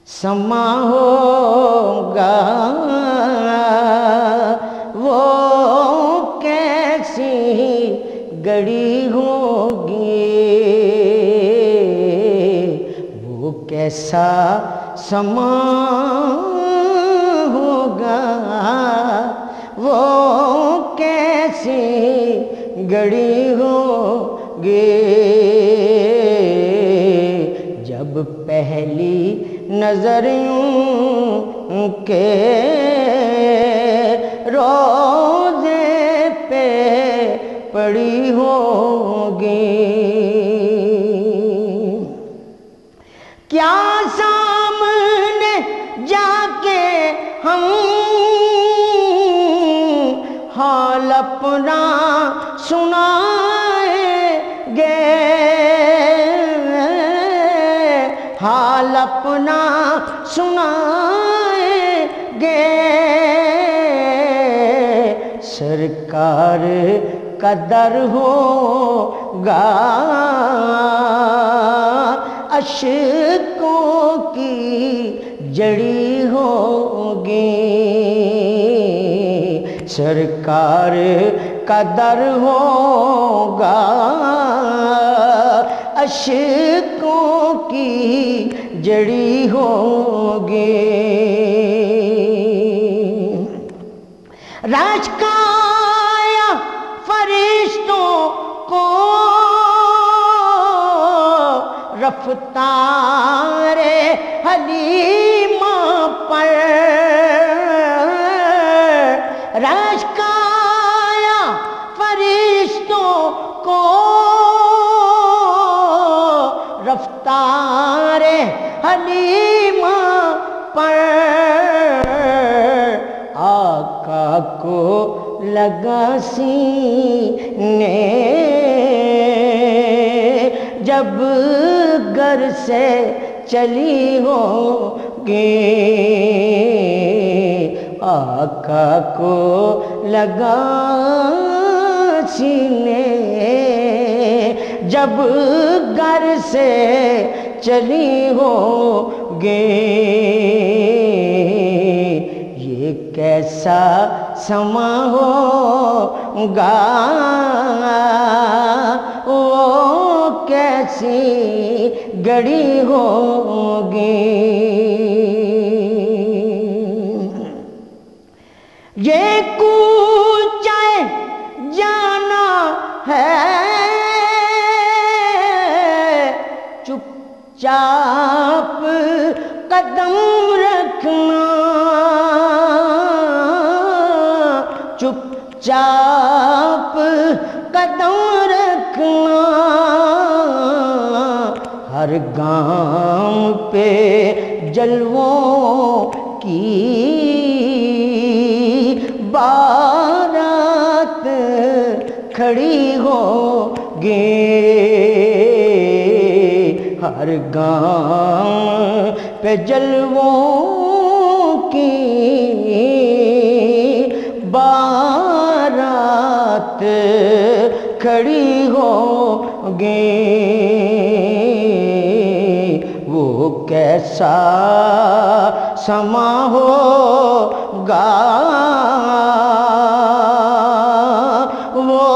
سما ہوگا وہ کیسی گھڑی ہوگی، وہ کیسا سما ہوگا، وہ کیسی گھڑی ہوگی، جب پہلی نظر ان کے روضے پہ پڑی ہوگی، کیا سامنے جا کے ہم حال اپنا سنائیں گے، حال اپنا سنائیں گے، سرکار کا در ہوگا اشکوں کی جڑی ہوگی، سرکار کا در ہوگا اشکوں کی جڑی ہوگی، راج کا یا فرشتوں کو رفتار حلیمہ پر، راج کا یا فرشتوں کو رفتار حلیمہ پر، آقا کو لگا سینے جب گھر سے چلی ہوگی، آقا کو لگا سینے جب گھر سے چلی ہوگی، یہ کیسا سما ہوگا، وہ کیسی گھڑی ہوگی، یہ کوچہ جانا ہے چپ چاپ قدم رکھنا، چپ چاپ قدم رکھنا، ہر گام پہ جلووں کی بارات کھڑی ہوگی، ہر گام پہ جلووں کی بارات کھڑی ہوگی، وہ کیسا سما ہوگا، وہ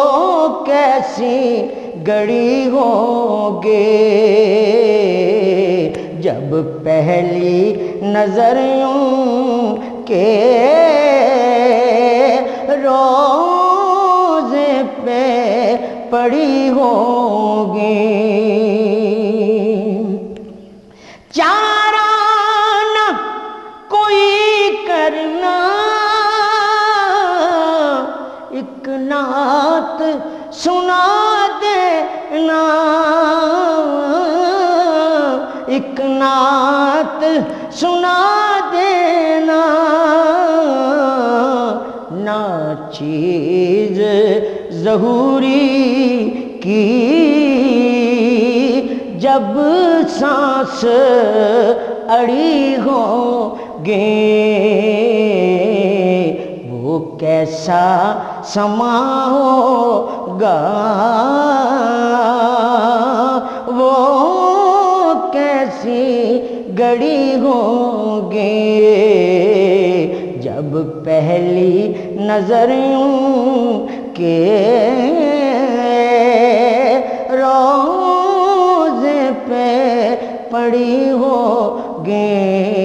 کیسی گھڑی ہوگی، جب پہلی نظر ان کے روضے پہ پڑی ہوگی، چارہ نہ کوئی کرنا، ایک نعت سنا دینا، ایک نعت سنا دینا، ناچیز ظہوری کی جب سانس اڑی ہوگی، وہ کیسا سما ہوگا، وہ کیسی گھڑی گڑی ہوں گے جب پہلی نظر ان کے روضے پہ پڑی ہوگی